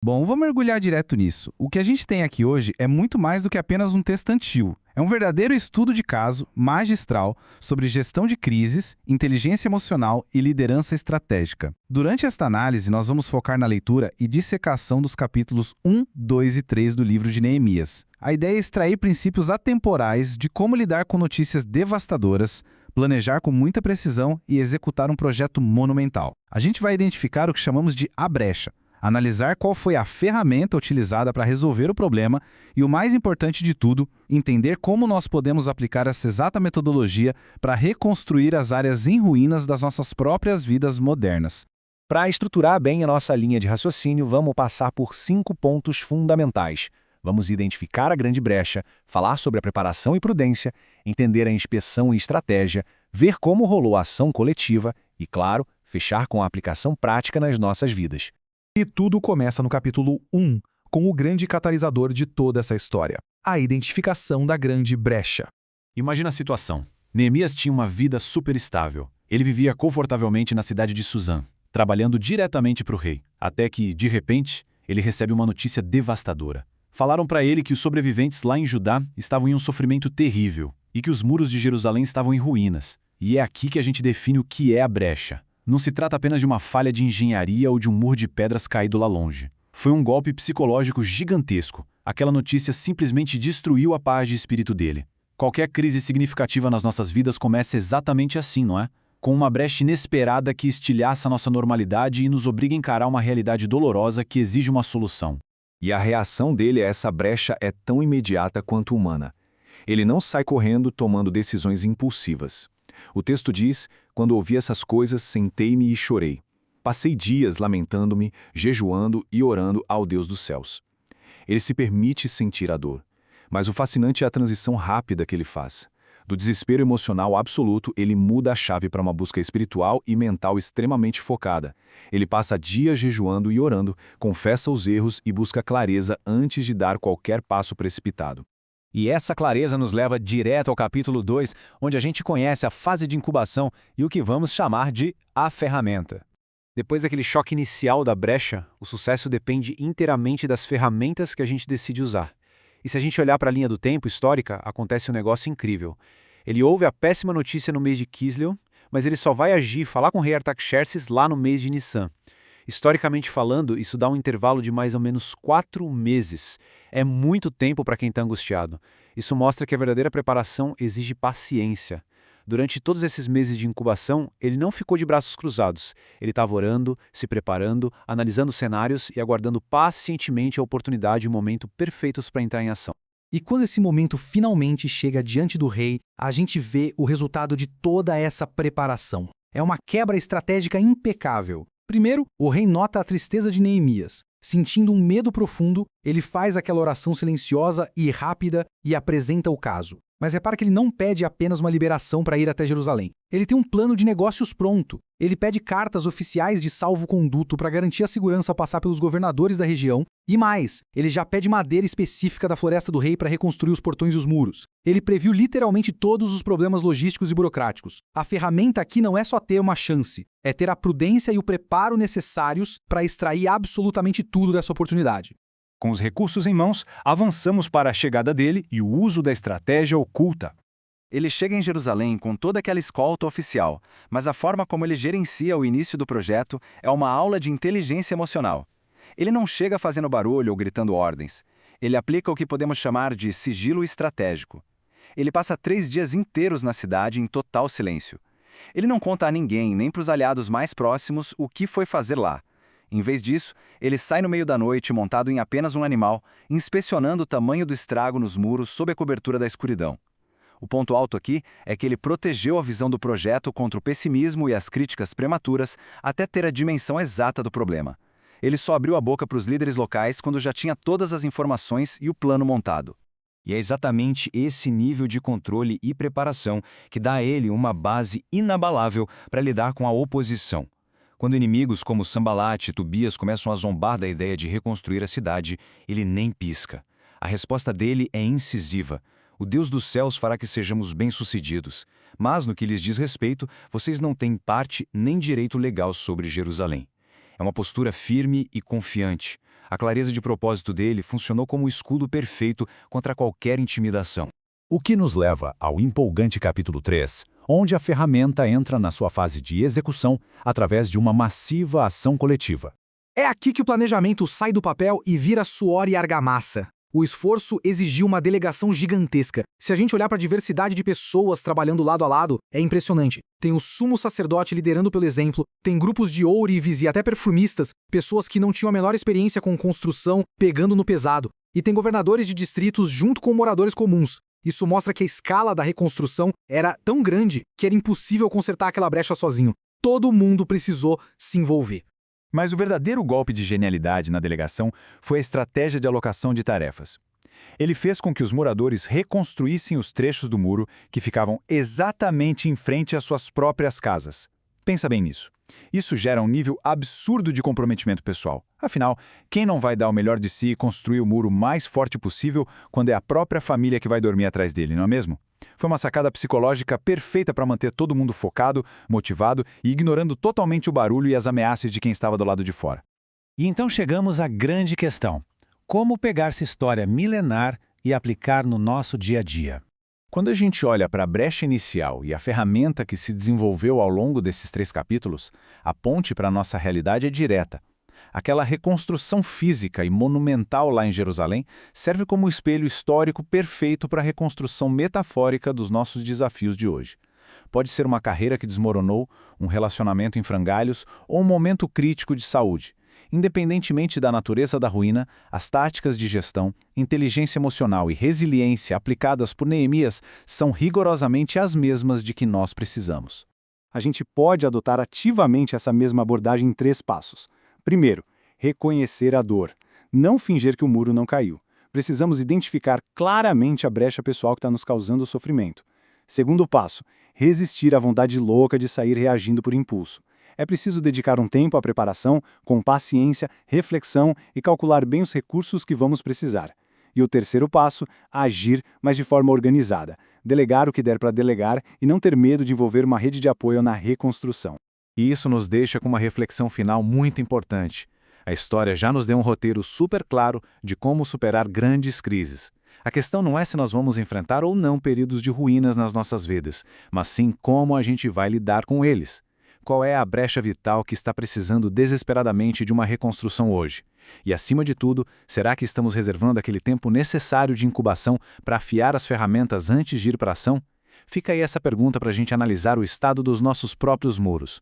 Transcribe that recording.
Bom, vou mergulhar direto nisso. O que a gente tem aqui hoje é muito mais do que apenas um texto antigo. É um verdadeiro estudo de caso, magistral, sobre gestão de crises, inteligência emocional e liderança estratégica. Durante esta análise, nós vamos focar na leitura e dissecação dos capítulos 1, 2 e 3 do livro de Neemias. A ideia é extrair princípios atemporais de como lidar com notícias devastadoras, planejar com muita precisão e executar um projeto monumental. A gente vai identificar o que chamamos de a brecha, analisar qual foi a ferramenta utilizada para resolver o problema e, o mais importante de tudo, entender como nós podemos aplicar essa exata metodologia para reconstruir as áreas em ruínas das nossas próprias vidas modernas. Para estruturar bem a nossa linha de raciocínio, vamos passar por 5 pontos fundamentais. Vamos identificar a grande brecha, falar sobre a preparação e prudência, entender a inspeção e estratégia, ver como rolou a ação coletiva e, claro, fechar com a aplicação prática nas nossas vidas. E tudo começa no capítulo 1, com o grande catalisador de toda essa história, a identificação da grande brecha. Imagina a situação. Neemias tinha uma vida super estável. Ele vivia confortavelmente na cidade de Suzã, trabalhando diretamente para o rei, até que, de repente, ele recebe uma notícia devastadora. Falaram para ele que os sobreviventes lá em Judá estavam em um sofrimento terrível e que os muros de Jerusalém estavam em ruínas. E é aqui que a gente define o que é a brecha. Não se trata apenas de uma falha de engenharia ou de um muro de pedras caído lá longe. Foi um golpe psicológico gigantesco. Aquela notícia simplesmente destruiu a paz de espírito dele. Qualquer crise significativa nas nossas vidas começa exatamente assim, não é? Com uma brecha inesperada que estilhaça a nossa normalidade e nos obriga a encarar uma realidade dolorosa que exige uma solução. E a reação dele a essa brecha é tão imediata quanto humana. Ele não sai correndo tomando decisões impulsivas. O texto diz: quando ouvi essas coisas, sentei-me e chorei. Passei dias lamentando-me, jejuando e orando ao Deus dos céus. Ele se permite sentir a dor. Mas o fascinante é a transição rápida que ele faz. Do desespero emocional absoluto, ele muda a chave para uma busca espiritual e mental extremamente focada. Ele passa dias jejuando e orando, confessa os erros e busca clareza antes de dar qualquer passo precipitado. E essa clareza nos leva direto ao capítulo 2, onde a gente conhece a fase de incubação e o que vamos chamar de a ferramenta. Depois daquele choque inicial da brecha, o sucesso depende inteiramente das ferramentas que a gente decide usar. E se a gente olhar para a linha do tempo histórica, acontece um negócio incrível. Ele ouve a péssima notícia no mês de Kislev, mas ele só vai agir e falar com o rei Artaxerxes lá no mês de Nissan. Historicamente falando, isso dá um intervalo de mais ou menos 4 meses. É muito tempo para quem está angustiado. Isso mostra que a verdadeira preparação exige paciência. Durante todos esses meses de incubação, ele não ficou de braços cruzados. Ele estava orando, se preparando, analisando cenários e aguardando pacientemente a oportunidade e o momento perfeitos para entrar em ação. E quando esse momento finalmente chega diante do rei, a gente vê o resultado de toda essa preparação. É uma quebra estratégica impecável. Primeiro, o rei nota a tristeza de Neemias. Sentindo um medo profundo, ele faz aquela oração silenciosa e rápida e apresenta o caso. Mas repara que ele não pede apenas uma liberação para ir até Jerusalém. Ele tem um plano de negócios pronto. Ele pede cartas oficiais de salvo-conduto para garantir a segurança ao passar pelos governadores da região. E mais, ele já pede madeira específica da Floresta do Rei para reconstruir os portões e os muros. Ele previu literalmente todos os problemas logísticos e burocráticos. A ferramenta aqui não é só ter uma chance, é ter a prudência e o preparo necessários para extrair absolutamente tudo dessa oportunidade. Com os recursos em mãos, avançamos para a chegada dele e o uso da estratégia oculta. Ele chega em Jerusalém com toda aquela escolta oficial, mas a forma como ele gerencia o início do projeto é uma aula de inteligência emocional. Ele não chega fazendo barulho ou gritando ordens. Ele aplica o que podemos chamar de sigilo estratégico. Ele passa 3 dias inteiros na cidade em total silêncio. Ele não conta a ninguém, nem para os aliados mais próximos, o que foi fazer lá. Em vez disso, ele sai no meio da noite montado em apenas um animal, inspecionando o tamanho do estrago nos muros sob a cobertura da escuridão. O ponto alto aqui é que ele protegeu a visão do projeto contra o pessimismo e as críticas prematuras até ter a dimensão exata do problema. Ele só abriu a boca para os líderes locais quando já tinha todas as informações e o plano montado. E é exatamente esse nível de controle e preparação que dá a ele uma base inabalável para lidar com a oposição. Quando inimigos como Sambalat e Tobias começam a zombar da ideia de reconstruir a cidade, ele nem pisca. A resposta dele é incisiva. O Deus dos céus fará que sejamos bem-sucedidos, mas no que lhes diz respeito, vocês não têm parte nem direito legal sobre Jerusalém. É uma postura firme e confiante. A clareza de propósito dele funcionou como escudo perfeito contra qualquer intimidação. O que nos leva ao empolgante capítulo 3, onde a ferramenta entra na sua fase de execução através de uma massiva ação coletiva. É aqui que o planejamento sai do papel e vira suor e argamassa. O esforço exigiu uma delegação gigantesca. Se a gente olhar para a diversidade de pessoas trabalhando lado a lado, é impressionante. Tem o sumo sacerdote liderando pelo exemplo, tem grupos de ourives e até perfumistas, pessoas que não tinham a menor experiência com construção, pegando no pesado. E tem governadores de distritos junto com moradores comuns. Isso mostra que a escala da reconstrução era tão grande que era impossível consertar aquela brecha sozinho. Todo mundo precisou se envolver. Mas o verdadeiro golpe de genialidade na delegação foi a estratégia de alocação de tarefas. Ele fez com que os moradores reconstruíssem os trechos do muro que ficavam exatamente em frente às suas próprias casas. Pensa bem nisso. Isso gera um nível absurdo de comprometimento pessoal. Afinal, quem não vai dar o melhor de si e construir o muro mais forte possível quando é a própria família que vai dormir atrás dele, não é mesmo? Foi uma sacada psicológica perfeita para manter todo mundo focado, motivado e ignorando totalmente o barulho e as ameaças de quem estava do lado de fora. E então chegamos à grande questão: como pegar essa história milenar e aplicar no nosso dia a dia? Quando a gente olha para a brecha inicial e a ferramenta que se desenvolveu ao longo desses 3 capítulos, a ponte para a nossa realidade é direta. Aquela reconstrução física e monumental lá em Jerusalém serve como espelho histórico perfeito para a reconstrução metafórica dos nossos desafios de hoje. Pode ser uma carreira que desmoronou, um relacionamento em frangalhos ou um momento crítico de saúde. Independentemente da natureza da ruína, as táticas de gestão, inteligência emocional e resiliência aplicadas por Neemias são rigorosamente as mesmas de que nós precisamos. A gente pode adotar ativamente essa mesma abordagem em 3 passos. Primeiro, reconhecer a dor. Não fingir que o muro não caiu. Precisamos identificar claramente a brecha pessoal que está nos causando o sofrimento. Segundo passo, resistir à vontade louca de sair reagindo por impulso. É preciso dedicar um tempo à preparação, com paciência, reflexão e calcular bem os recursos que vamos precisar. E o terceiro passo, agir, mas de forma organizada. Delegar o que der para delegar e não ter medo de envolver uma rede de apoio na reconstrução. E isso nos deixa com uma reflexão final muito importante. A história já nos deu um roteiro super claro de como superar grandes crises. A questão não é se nós vamos enfrentar ou não períodos de ruínas nas nossas vidas, mas sim como a gente vai lidar com eles. Qual é a brecha vital que está precisando desesperadamente de uma reconstrução hoje? E, acima de tudo, será que estamos reservando aquele tempo necessário de incubação para afiar as ferramentas antes de ir para a ação? Fica aí essa pergunta para a gente analisar o estado dos nossos próprios muros.